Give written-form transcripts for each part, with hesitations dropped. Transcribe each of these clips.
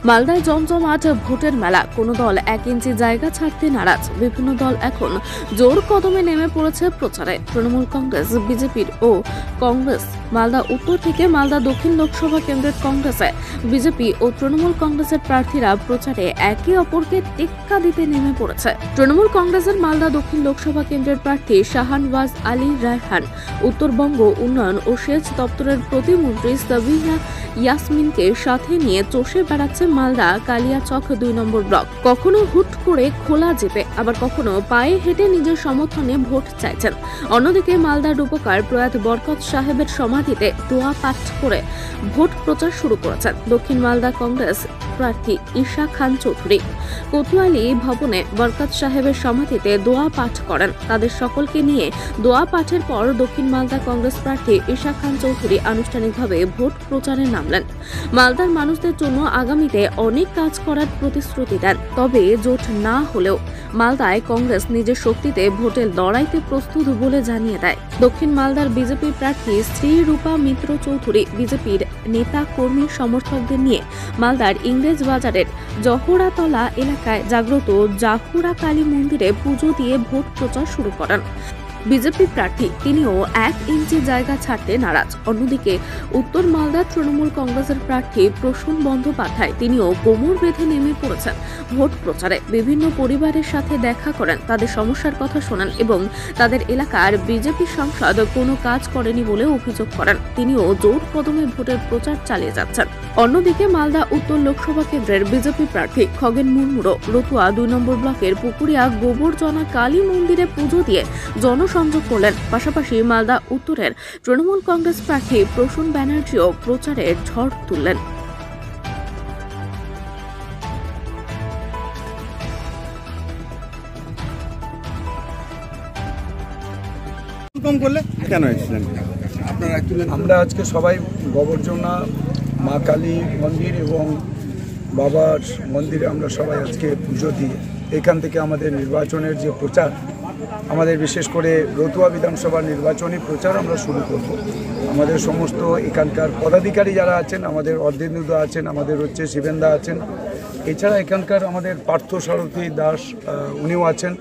মালদায় জমজমাট ভোটের মেলা, কোনো দল 1 ইঞ্চি জায়গা ছাড়তে নারাজ। বিভিন্ন দল এখন জোর কদমে নেমে পড়েছে প্রচারে। তৃণমূল কংগ্রেস, বিজেপির ও কংগ্রেস মালদা উত্তর থেকে মালদা দক্ষিণ লোকসভা কেন্দ্রের কংগ্রেসে বিজেপি ও তৃণমূল কংগ্রেসের প্রার্থীরা প্রচারে একে অপরকে টেক্কা দিতে নেমে পড়েছে। তৃণমূল কংগ্রেসের মালদা দক্ষিণ লোকসভা কেন্দ্রের প্রার্থী শাহনওয়াজ আলী রায়হান উত্তরবঙ্গ উন্নয়ন ও সেচ দপ্তরের প্রতিমন্ত্রী সাবিনা ইয়াসমিনকে সাথে নিয়ে চষে বেড়াচ্ছে মালদা কালিয়াচক 2 নম্বর ব্লক। কখনো হুট করে খোলা জিপে, আবার কখনো পায়ে হেঁটে নিজের সমর্থনে ভোট চাইছেন। অন্যদিকে মালদার রূপকার প্রয়াত বরকত সাহেবের সমাধিতে দোয়া পাঠ করে ভোট প্রচার শুরু করেছেন দক্ষিণ মালদা কংগ্রেস প্রার্থী ঈশা খান চৌধুরী। কোতোয়ালি ভবনে বরকত সাহেবের সমাধিতে দোয়া পাঠ করেন। তাদের সকলকে নিয়ে দোয়া পাঠের পর দক্ষিণ মালদা কংগ্রেস প্রার্থী ঈশা খান চৌধুরী আনুষ্ঠানিকভাবে ভোট প্রচারে নামলেন। মালদার মানুষদের জন্য আগামীতে অনেক কাজ করার প্রতিশ্রুতি দেন। তবে জোট না হলেও মালদায় কংগ্রেস নিজের শক্তিতে ভোটের লড়াইতে প্রস্তুত বলে জানিয়ে দেয়। দক্ষিণ মালদার বিজেপি প্রার্থী শ্রী রূপা মিত্র চৌধুরী বিজেপির নেতা কর্মী সমর্থকদের নিয়ে মালদার ইংরেজ বাজারের জহরাতলা এলাকায় জাগ্রত জাহুরা কালী মন্দিরে পুজো দিয়ে ভোট প্রচার শুরু করেন। বিজেপি প্রার্থী তিনিও 1 ইঞ্চি জায়গা ছাড়তে নারাজ। অন্যদিকে উত্তর মালদার তৃণমূল কংগ্রেসের প্রার্থী প্রসূন বন্দ্যোপাধ্যায় তিনিও কোমর বেঁধে নেমে পড়েছেন ভোট প্রচারে। বিভিন্ন পরিবারের সাথে দেখা করেন, তাদের সমস্যার কথা শোনান এবং তাদের এলাকার বিজেপি সাংসদ কোনো কাজ করেনি বলে অভিযোগ করেন। তিনিও জোর কদমে ভোটের প্রচার চালিয়ে যাচ্ছেন। অন্যদিকে মালদা উত্তর লোকসভা কেন্দ্রের বিজেপি প্রার্থী খগেন মুর্মুরও রতুয়া 2 নম্বর ব্লকের পুকুরিয়া গোবরজনা কালী মন্দিরে পুজো দিয়ে জনসংযোগ করলেন। পাশাপাশি মালদা উত্তরের তৃণমূল কংগ্রেস প্রার্থী প্রসূন ব্যানার্জিও প্রচারের ঝড় তুললেন। আমরা আজকে সবাই গোবরজনা মা কালী মন্দির এবং বাবার মন্দিরে আমরা সবাই আজকে পুজো দিয়ে এখান থেকে আমাদের নির্বাচনের যে প্রচার, আমাদের বিশেষ করে রতুয়া বিধানসভা নির্বাচনী প্রচার আমরা শুরু করব। আমাদের সমস্ত এখানকার পদাধিকারী যারা আছেন, আমাদের অর্ধেন্দুদা আছেন, আমাদের হচ্ছে শিবেন্দা আছেন, এছাড়া এখানকার আমাদের পার্থ সারথী দাস উনিও আছেন,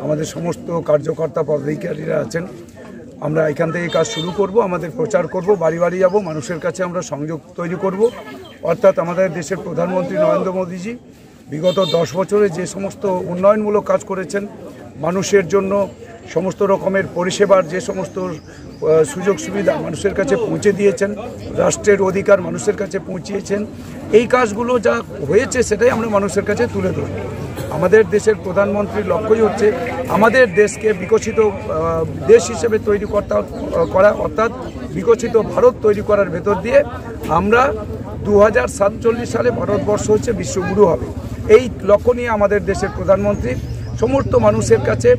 আমাদের সমস্ত কার্যকর্তা পদাধিকারীরা আছেন। আমরা এখান থেকে কাজ শুরু করব, আমাদের প্রচার করব, বাড়ি বাড়ি যাব, মানুষের কাছে আমরা সংযোগ তৈরি করব। অর্থাৎ আমাদের দেশের প্রধানমন্ত্রী নরেন্দ্র মোদীজি বিগত 10 বছরে যে সমস্ত উন্নয়নমূলক কাজ করেছেন, মানুষের জন্য সমস্ত রকমের পরিষেবার যে সমস্ত সুযোগ সুবিধা মানুষের কাছে পৌঁছে দিয়েছেন, রাষ্ট্রের অধিকার মানুষের কাছে পৌঁছিয়েছেন, এই কাজগুলো যা হয়েছে সেটাই আমরা মানুষের কাছে তুলে ধরব। আমাদের দেশের প্রধানমন্ত্রীর লক্ষ্যই হচ্ছে আমাদের দেশকে বিকশিত দেশ হিসেবে তৈরি করা, অর্থাৎ বিকশিত ভারত তৈরি করার ভেতর দিয়ে আমরা 2047 সালে ভারতবর্ষ হচ্ছে বিশ্বগুরু হবে। এই লক্ষ্য নিয়ে আমাদের দেশের প্রধানমন্ত্রী সমস্ত মানুষের কাছে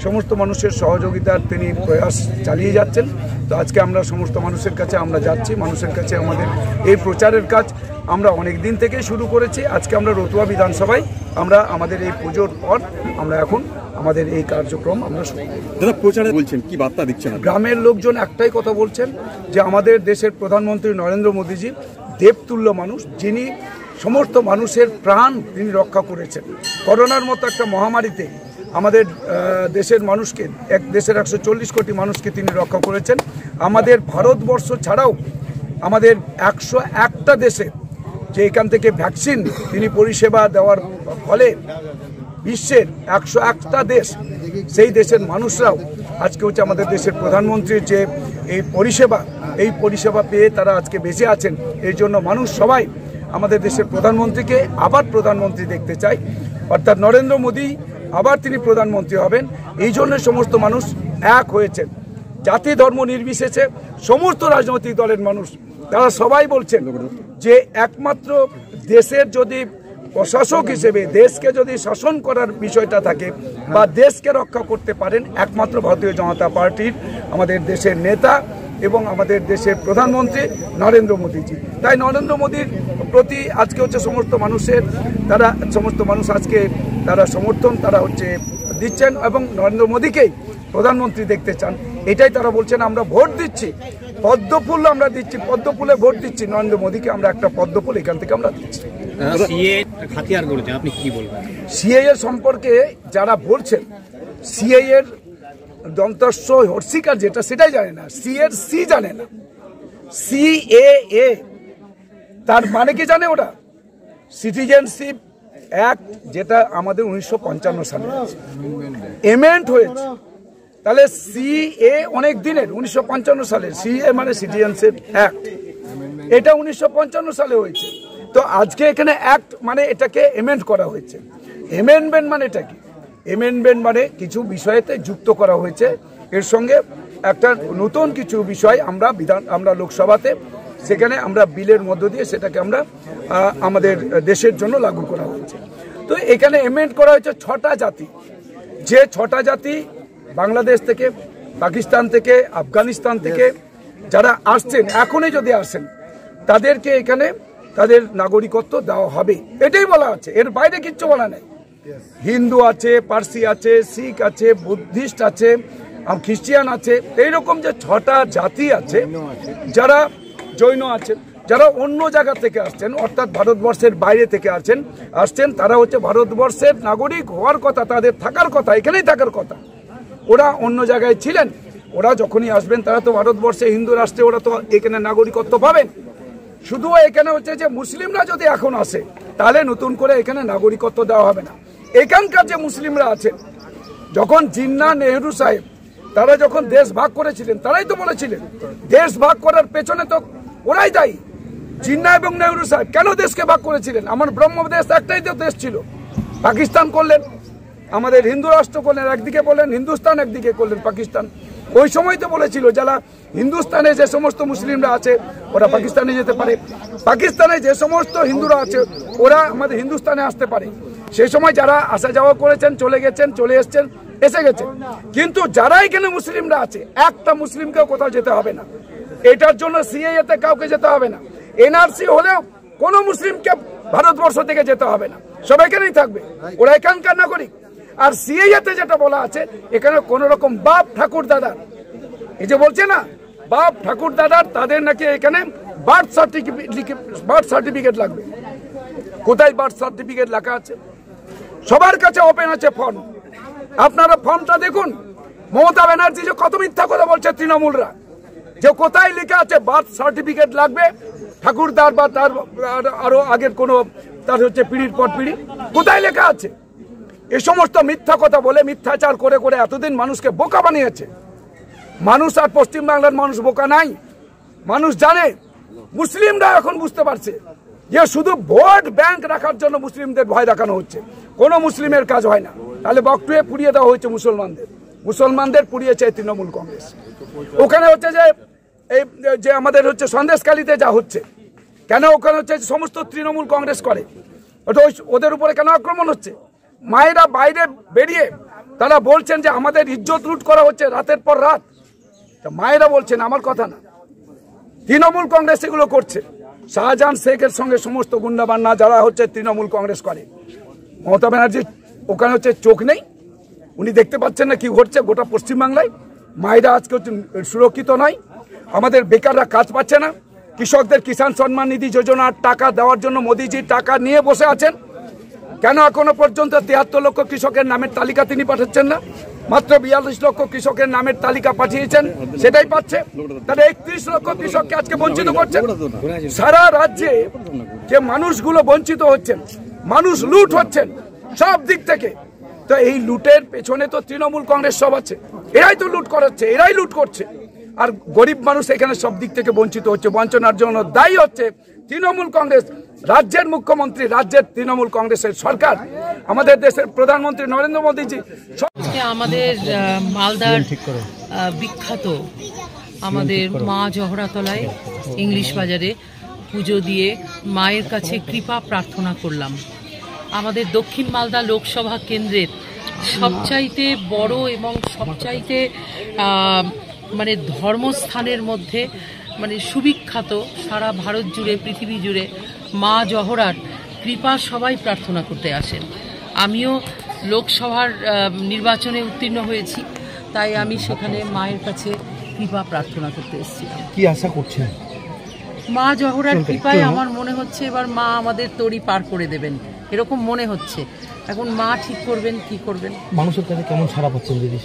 সমস্ত মানুষের সহযোগিতার তিনি প্রয়াস চালিয়ে যাচ্ছেন। তো আজকে আমরা সমস্ত মানুষের কাছে আমরা যাচ্ছি, মানুষের কাছে আমাদের এই প্রচারের কাজ আমরা অনেক দিন থেকেই শুরু করেছি। আজকে আমরা রতুয়া বিধানসভায় আমরা আমাদের এই পুজোর পর আমরা এখন আমাদের এই কার্যক্রম আমরা শুরু করি। দাদা, প্রচারে বলছেন, কি বার্তা দিচ্ছেন? গ্রামের লোকজন একটাই কথা বলছেন যে আমাদের দেশের প্রধানমন্ত্রী নরেন্দ্র মোদীজি দেবতুল্য মানুষ, যিনি সমস্ত মানুষের প্রাণ তিনি রক্ষা করেছেন। করোনার মতো একটা মহামারীতে আমাদের দেশের মানুষকে, দেশের 140 কোটি মানুষকে তিনি রক্ষা করেছেন। আমাদের ভারতবর্ষ ছাড়াও আমাদের 101টা দেশে যে এখান থেকে ভ্যাকসিন তিনি পরিষেবা দেওয়ার ফলে বিশ্বের 101টা দেশ, সেই দেশের মানুষরাও আজকে হচ্ছে আমাদের দেশের প্রধানমন্ত্রীর যে এই পরিষেবা পেয়ে তারা আজকে বেঁচে আছেন। এই জন্য মানুষ সবাই আমাদের দেশের প্রধানমন্ত্রীকে আবার প্রধানমন্ত্রী দেখতে চায়, অর্থাৎ নরেন্দ্র মোদী আবার তিনি প্রধানমন্ত্রী হবেন। এই জন্য সমস্ত মানুষ এক হয়েছেন, জাতি ধর্ম নির্বিশেষে সমস্ত রাজনৈতিক দলের মানুষ তারা সবাই বলছেন যে একমাত্র দেশের যদি প্রশাসক হিসেবে দেশকে যদি শাসন করার বিষয়টা থাকে বা দেশকে রক্ষা করতে পারেন একমাত্র ভারতীয় জনতা পার্টির আমাদের দেশের নেতা এবং আমাদের দেশের প্রধানমন্ত্রী নরেন্দ্র মোদীজি। তাই নরেন্দ্র মোদীর প্রতি আজকে হচ্ছে সমস্ত মানুষ আজকে তারা সমর্থন তারা হচ্ছে দিচ্ছেন এবং নরেন্দ্র মোদীকেই প্রধানমন্ত্রী দেখতে চান। এটাই তারা বলছেন। আমরা ভোট দিচ্ছি, পদ্মফুল আমরা দিচ্ছি, পদ্মফুলে ভোট দিচ্ছি, নরেন্দ্র মোদীকে আমরা একটা পদ্মফুল এখান থেকে আমরা দিচ্ছি। সিএ হাতিয়ার বলেছেন, আপনি কি বলবেন? সিএএ সম্পর্কে যারা বলছেন, সিএ এর দন্তস্ব হর্ষিকার যেটা সেটাই জানে না, সি এর সি জানে না। সিএএ তার মানে কি জানে ওরা? সিটিজেনশিপ অ্যাক্ট, যেটা আমাদের 1955 সালে এমেন্ড হয়েছে। তাহলে সিএ অনেক দিনের, 1955 সালে। সিএ মানে সিটিজেনশিপ অ্যাক্ট, এটা 1955 সালে হয়েছে। তো আজকে এখানে অ্যাক্ট মানে এটাকে এমেন্ড করা হয়েছে। এমেন্ডমেন্ট মানে এটা কি? এমেন্ডমেন্ট মানে কিছু বিষয়েতে যুক্ত করা হয়েছে, এর সঙ্গে একটা নতুন কিছু বিষয় আমরা লোকসভাতে সেখানে আমরা বিলের মধ্য দিয়ে সেটাকে আমরা আমাদের দেশের জন্য লাগু করা হয়েছে। তো এখানে এমেন্ড করা হয়েছে 6টা জাতি, যে 6টা জাতি বাংলাদেশ থেকে, পাকিস্তান থেকে, আফগানিস্তান থেকে যারা আসছেন, এখনই যদি আসেন তাদেরকে এখানে তাদের নাগরিকত্ব দেওয়া হবে, এটাই বলা আছে, এর বাইরে কিচ্ছু বলা নেই। হিন্দু আছে, পার্সি আছে, শিখ আছে, বুদ্ধিস্ট আছে, খ্রিস্টিয়ান আছে, এইরকম যে 6টা জাতি আছে, যারা জৈন আছেন, যারা অন্য জায়গা থেকে আসছেন, অর্থাৎ ভারতবর্ষের বাইরে থেকে আসছেন, তারা হচ্ছে ভারতবর্ষের নাগরিক হওয়ার কথা, তাদের থাকার কথা, এখানেই থাকার কথা। ওরা অন্য জায়গায় ছিলেন, ওরা যখনই আসবেন তারা তো ভারতবর্ষে হিন্দু রাষ্ট্রে ওরা তো এখানে নাগরিকত্ব পাবেন। শুধু এখানে হচ্ছে যে মুসলিমরা যদি এখন আসে তাহলে নতুন করে এখানে নাগরিকত্ব দেওয়া হবে না। এখানকার যে মুসলিমরা আছেন, যখন জিন্নাহ নেহরু সাহেব তারা যখন দেশ ভাগ করেছিলেন, তারাই তো বলেছিলেন দেশ ভাগ করার পেছনে তো ওরাই দায়ী। জিন্নাহ এবং নেহরু সাহেব কেন দেশকে ভাগ করেছিলেন? আমার ব্রহ্মদেশ একটাই তো দেশ ছিল, পাকিস্তান করলেন, আমাদের হিন্দু রাষ্ট্র করলেন, একদিকে বললেন হিন্দুস্তান, একদিকে করলেন পাকিস্তান। ওই সময় তো বলেছিল যারা হিন্দুস্তানে যে সমস্ত মুসলিমরা আছে ওরা পাকিস্তানে যেতে পারে, পাকিস্তানে যে সমস্ত হিন্দুরা আছে ওরা আমাদের হিন্দুস্তানে আসতে পারে। সেই সময় যারা আসা যাওয়া করেছেন, চলে গেছেন, চলে এসছেন, এসে গেছেন। কিন্তু যারা এখানে মুসলিমরা আছে, একটা মুসলিমকেও কোথাও যেতে হবে না। এটার জন্য সিএএতে কাউকে যেতে হবে না। এনআরসি হলেও কোনো মুসলিমকে ভারতবর্ষ থেকে যেতে হবে না, সব এখানেই থাকবে, ওরা এখানকার নাগরিক। আর সিএএতে যেটা বলা আছে, এখানে কোন রকম বাপ ঠাকুর দাদার, এই যে বলছে না বাপ ঠাকুর দাদার, তাদের নাকি এখানে বার্থ সার্টিফিকেট লাগবে। কোথায় বার্থ সার্টিফিকেট লেখা আছে? সবার কাছে ওপেন আছে ফর্ম, আপনারা ফর্মটা দেখুন। মমতা ব্যানার্জি যে কত মিথ্যা কথা বলছে তৃণমূলরা, যে কোথায় লেখা আছে বার্থ সার্টিফিকেট লাগবে ঠাকুরদার বা তার আরো আগের কোন তার হচ্ছে পিড়ির পর পিড়ি, কোথায় লেখা আছে? এই সমস্ত মিথ্যা কথা বলে, মিথ্যাচার করে করে এতদিন মানুষকে বোকা বানিয়েছে। মানুষ আর পশ্চিমবাংলার মানুষ বোকা নাই, মানুষ জানে। মুসলিমরা এখন বুঝতে পারছে যে শুধু ভোট ব্যাংক রাখার জন্য মুসলিমদের ভয় দেখানো হচ্ছে, কোনো মুসলিমের কাজ হয় না। তাহলে বকটুয়ে পুড়িয়ে দেওয়া হয়েছে মুসলমানদের পুড়িয়েছে তৃণমূল কংগ্রেস। ওখানে হচ্ছে যে এই যে আমাদের হচ্ছে সন্দেশখালীতে যা হচ্ছে, কেন ওখানে হচ্ছে সমস্ত তৃণমূল কংগ্রেস করে, ওটা ওদের উপরে কেন আক্রমণ হচ্ছে? মায়েরা বাইরে বেরিয়ে তারা বলছেন যে আমাদের ইজ্জত লুট করা হচ্ছে রাতের পর রাত। মায়েরা বলছেন, আমার কথা না, তৃণমূল কংগ্রেস এগুলো করছে। শাহজাহান শেখের সঙ্গে সমস্ত গুন্ডাবান্না যারা হচ্ছে তৃণমূল কংগ্রেস করে। মমতা ব্যানার্জি ওখানে হচ্ছে চোখ নেই, উনি দেখতে পাচ্ছেন না কি ঘটছে গোটা পশ্চিমবাংলায়। মায়েরা আজকে হচ্ছে সুরক্ষিত নয়, আমাদের বেকাররা কাজ পাচ্ছে না, কৃষকদের কিষাণ সম্মান নিধি যোজনার টাকা দেওয়ার জন্য মোদিজি টাকা নিয়ে বসে আছেন। কেন এখনো পর্যন্ত 73 লক্ষ কৃষকের নামের তালিকা তিনি পাঠাচ্ছেন না? মাত্র 42 লক্ষ কৃষকের নামের তালিকা পাঠিয়েছেন, সেটাই পাচ্ছে। তাহলে 31 লক্ষ কৃষককে আজকে বঞ্চিত করছেন। সারা রাজ্যে যে মানুষগুলো বঞ্চিত হচ্ছেন, মানুষ লুট হচ্ছেন সব দিক থেকে। তো এই লুটের পেছনে তো তৃণমূল কংগ্রেস সব আছে, এরাই তো লুট করাচ্ছে, এরাই লুট করছে। আর গরিব মানুষ এখানে সব দিক থেকে বঞ্চিত হচ্ছে। বঞ্চনার জন্য দায়ী হচ্ছে তৃণমূল কংগ্রেস, রাজ্যের মুখ্যমন্ত্রী, রাজ্যের তৃণমূল কংগ্রেসের সরকার, আমাদের দেশের প্রধানমন্ত্রী নরেন্দ্র মোদীজি। আমাদের মালদার বিখ্যাত আমাদের মা জহরাতলায় ইংলিশ বাজারে পুজো দিয়ে মায়ের কাছে কৃপা প্রার্থনা করলাম। আমাদের দক্ষিণ মালদা লোকসভা কেন্দ্রের সবচাইতে বড় এবং সবচাইতে মানে ধর্মস্থানের মধ্যে মানে সুবিখ্যাত, সারা ভারত জুড়ে, পৃথিবী জুড়ে মা জহরার কৃপা সবাই প্রার্থনা করতে আসেন। আমিও লোকসভার নির্বাচনে উত্তীর্ণ হয়েছি, তাই আমি সেখানে মায়ের কাছে কৃপা প্রার্থনা করতে এসেছিলাম। কি আশা করছেন? মা জহরার কৃপায় আমার মনে হচ্ছে এবার মা আমাদের তরি পার করে দেবেন, এরকম মনে হচ্ছে। এখন মা ঠিক করবেন কি করবেন। মানুষের কাছে কেমন সাড়া পাচ্ছেন দিদি?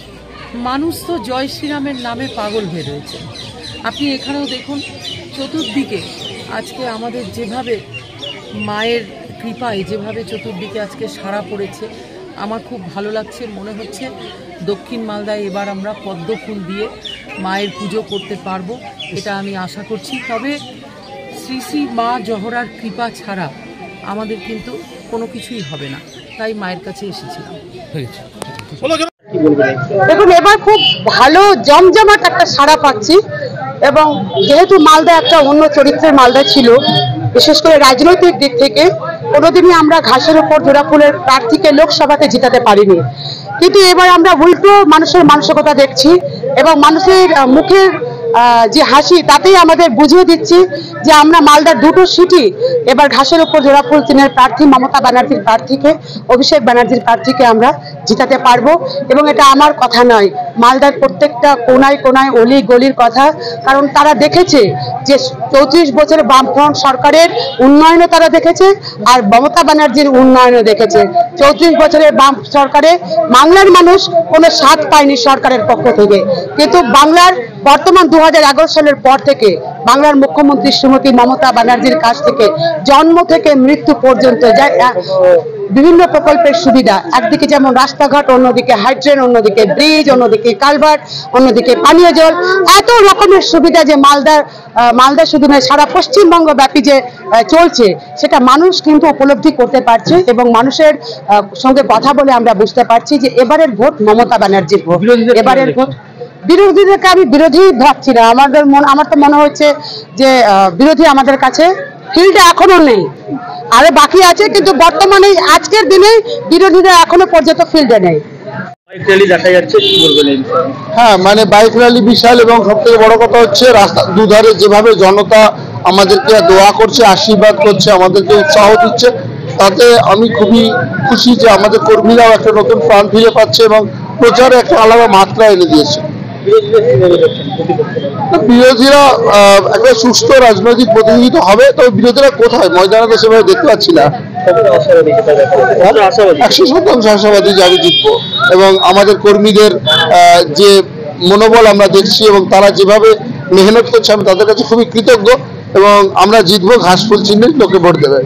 মানুষ তো জয় শ্রীরামের নামে পাগল হয়ে রয়েছে। আপনি এখানেও দেখুন, চতুর্দিকে আজকে আমাদের যেভাবে মায়ের কৃপায় যেভাবে চতুর্দিকে আজকে সাড়া পড়েছে, আমার খুব ভালো লাগছে। মনে হচ্ছে দক্ষিণ মালদায় এবার আমরা পদ্ম ফুল দিয়ে মায়ের পুজো করতে পারবো, এটা আমি আশা করছি। তবে শ্রী শ্রী মা জহরার কৃপা ছাড়া আমাদের কিন্তু কোনো কিছুই হবে না, তাই মায়ের কাছে এসেছিলাম। দেখুন, এবার খুব ভালো জমজমাট একটা সাড়া পাচ্ছি, এবং যেহেতু মালদা একটা অন্য চরিত্রের মালদা ছিল, বিশেষ করে রাজনৈতিক দিক থেকে কোনোদিনই আমরা ঘাসের উপর জোড়া ফুলের প্রার্থীকে লোকসভাতে জিতাতে পারিনি, কিন্তু এবার আমরা উল্টো মানুষের মানসিকতা দেখছি এবং মানুষের মুখের যে হাসি তাতেই আমাদের বুঝিয়ে দিচ্ছি যে আমরা মালদার দুটো সিটই এবার ঘাসের উপর জোড়া ফুল চিহ্নের প্রার্থী মমতা ব্যানার্জির প্রার্থীকে, অভিষেক ব্যানার্জির প্রার্থীকে আমরা জিতাতে পারবো। এবং এটা আমার কথা নয়, মালদার প্রত্যেকটা কোনায় কোনায় অলি গলির কথা, কারণ তারা দেখেছে যে 34 বছরের বামফ্রন্ট সরকারের উন্নয়নও তারা দেখেছে আর মমতা ব্যানার্জির উন্নয়নও দেখেছে। 34 বছরের বাম সরকারে বাংলার মানুষ কোনো স্বাদ পায়নি সরকারের পক্ষ থেকে, কিন্তু বাংলার বর্তমান 2011 সালের পর থেকে বাংলার মুখ্যমন্ত্রী শ্রীমতী মমতা ব্যানার্জির কাছ থেকে জন্ম থেকে মৃত্যু পর্যন্ত বিভিন্ন প্রকল্পের সুবিধা, একদিকে যেমন রাস্তাঘাট, অন্যদিকে হাইড্রেন, অন্যদিকে ব্রিজ, অন্যদিকে কালভার্ট, অন্যদিকে পানীয় জল, এত রকমের সুবিধা যে মালদা শুধু নয় সারা পশ্চিমবঙ্গ ব্যাপী যে চলছে, সেটা মানুষ কিন্তু উপলব্ধি করতে পারছে। এবং মানুষের সঙ্গে কথা বলে আমরা বুঝতে পারছি যে এবারের ভোট মমতা ব্যানার্জির ভোট। এবারের ভোট বিরোধীদেরকে আমি বিরোধী ভাবছি না, আমার তো মনে হচ্ছে যে বিরোধী আমাদের কাছে ফিল্ডে এখনো নেই, আরে বাকি আছে, কিন্তু বর্তমানে আজকের দিনে বিরোধীরা এখনো পর্যন্ত ফিল্ডে নেই। হ্যাঁ, মানে বাইক র্যালি বিশাল, এবং সব থেকে বড় কথা হচ্ছে রাস্তার দুধারে যেভাবে জনতা আমাদেরকে দোয়া করছে, আশীর্বাদ করছে, আমাদেরকে উৎসাহ দিচ্ছে, তাতে আমি খুবই খুশি যে আমাদের কর্মীরাও একটা নতুন প্রাণ ফিরে পাচ্ছে এবং প্রচারে একটা আলাদা মাত্রা এনে দিয়েছে। বিরোধীরা একটা সুস্থ রাজনৈতিক প্রতিনিধিত্ব হবে, তবে বিরোধীরা কোথায় ময়দানে তো সেভাবে দেখতে পাচ্ছি না। 100% আশাবাদী যে আমি জিতবো, এবং আমাদের কর্মীদের যে মনোবল আমরা দেখছি এবং তারা যেভাবে মেহনত করছে, আমি তাদের কাছে খুবই কৃতজ্ঞ, এবং আমরা জিতবো, ঘাসফুল চিহ্নে লোকে ভোট দেবে।